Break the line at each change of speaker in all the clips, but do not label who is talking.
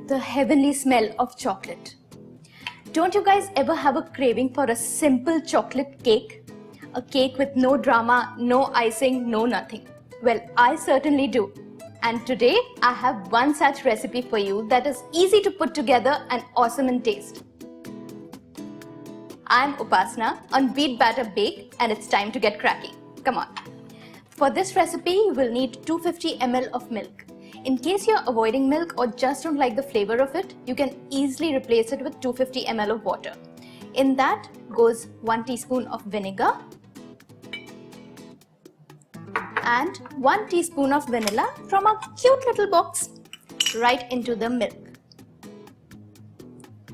the heavenly smell of chocolate. Don't you guys ever have a craving for a simple chocolate cake? A cake with no drama, no icing, no nothing. Well, I certainly do. And today I have one such recipe for you that is easy to put together and awesome in taste. I'm Upasana on Beat Batter Bake, and it's time to get cracking. Come on. For this recipe, you will need 250 ml of milk. In case you're avoiding milk or just don't like the flavor of it, you can easily replace it with 250 ml of water. In that goes 1 teaspoon of vinegar and 1 teaspoon of vanilla from a cute little box right into the milk.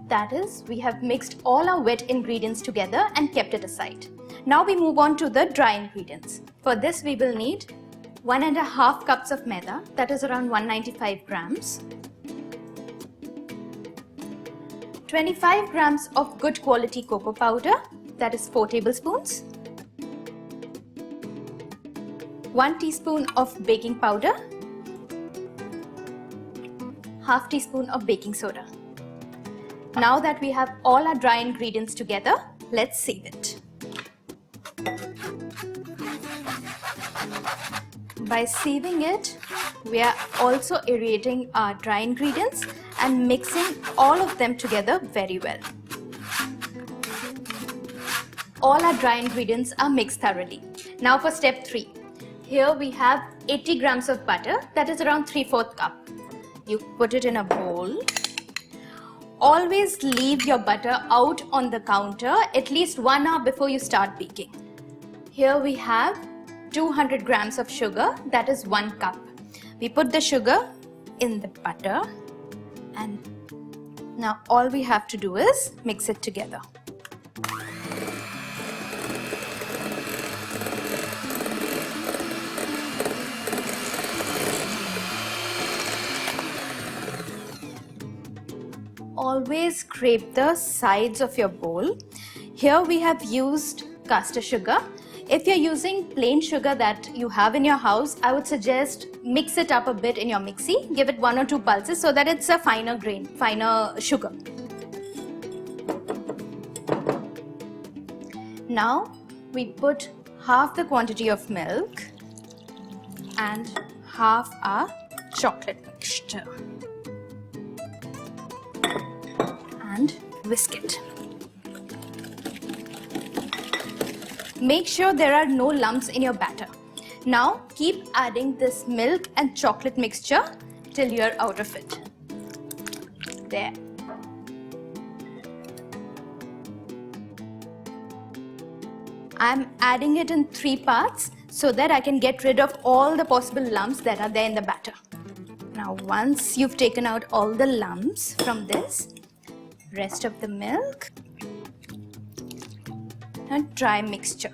That is, we have mixed all our wet ingredients together and kept it aside. Now we move on to the dry ingredients. For this we will need 1.5 cups of maida, that is around 195 grams. 25 grams of good quality cocoa powder, that is 4 tablespoons. 1 teaspoon of baking powder. Half teaspoon of baking soda. Now that we have all our dry ingredients together, let's sieve it. By sieving it, we are also aerating our dry ingredients and mixing all of them together very well. All our dry ingredients are mixed thoroughly. Now for step 3. Here we have 80 grams of butter, that is around 3/4 cup. You put it in a bowl. Always leave your butter out on the counter at least 1 hour before you start baking. Here we have 200 grams of sugar, that is 1 cup. We put the sugar in the butter and now all we have to do is mix it together. Always scrape the sides of your bowl. Here we have used caster sugar. If you're using plain sugar that you have in your house, I would suggest mix it up a bit in your mixie. Give it 1 or 2 pulses so that it's a finer grain, finer sugar. Now we put half the quantity of milk and half our chocolate mixture and whisk it. Make sure there are no lumps in your batter. Now keep adding this milk and chocolate mixture till you're out of it. There. I'm adding it in 3 parts so that I can get rid of all the possible lumps that are there in the batter. Now once you've taken out all the lumps from this, rest of the milk and dry mixture.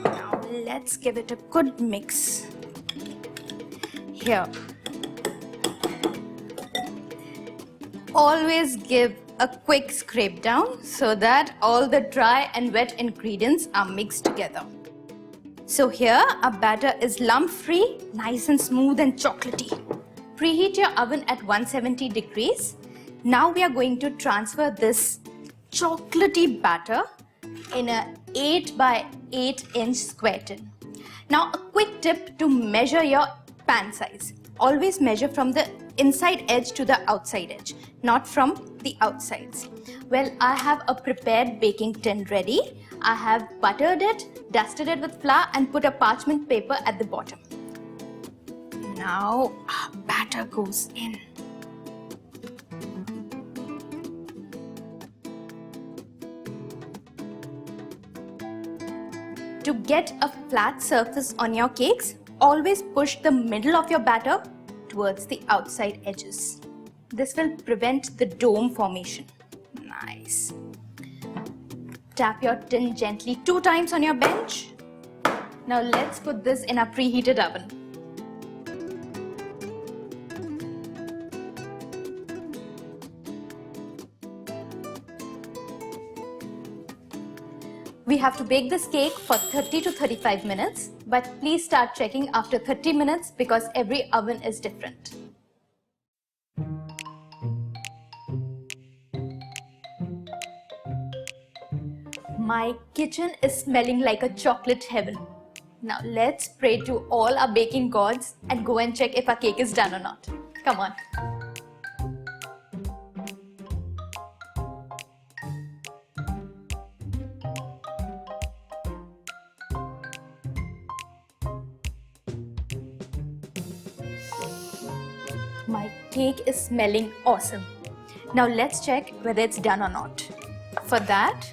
Now let's give it a good mix. Here, always give a quick scrape down so that all the dry and wet ingredients are mixed together. So here our batter is lump free, nice and smooth and chocolatey. Preheat your oven at 170 degrees. Now we are going to transfer this chocolatey batter in a 8 by 8 inch square tin. Now a quick tip to measure your pan size. Always measure from the inside edge to the outside edge, not from the outsides. Well, I have a prepared baking tin ready. I have buttered it, dusted it with flour and put a parchment paper at the bottom. Now our batter goes in. To get a flat surface on your cakes, always push the middle of your batter towards the outside edges. This will prevent the dome formation. Nice. Tap your tin gently 2 times on your bench. Now let's put this in a preheated oven. We have to bake this cake for 30 to 35 minutes, but please start checking after 30 minutes because every oven is different. My kitchen is smelling like a chocolate heaven. Now let's pray to all our baking gods and go and check if our cake is done or not. Come on. My cake is smelling awesome. Now let's check whether it's done or not. For that,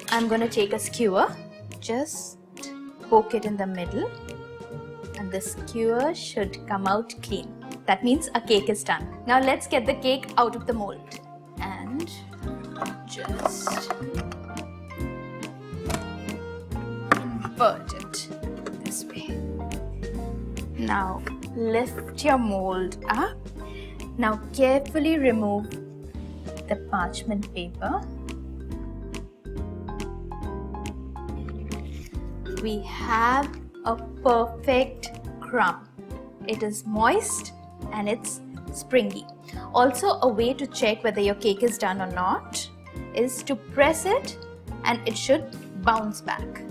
I'm going to take a skewer, just poke it in the middle, and the skewer should come out clean. That means our cake is done. Now let's get the cake out of the mold and just invert it this way. Now lift your mold up. Now carefully remove the parchment paper. We have a perfect crumb. It is moist and it's springy. Also, a way to check whether your cake is done or not is to press it and it should bounce back.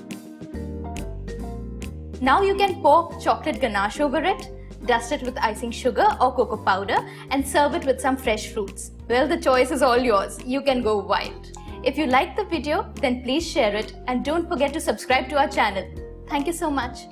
Now you can pour chocolate ganache over it, dust it with icing sugar or cocoa powder and serve it with some fresh fruits. Well, the choice is all yours. You can go wild. If you liked the video, then please share it and don't forget to subscribe to our channel. Thank you so much.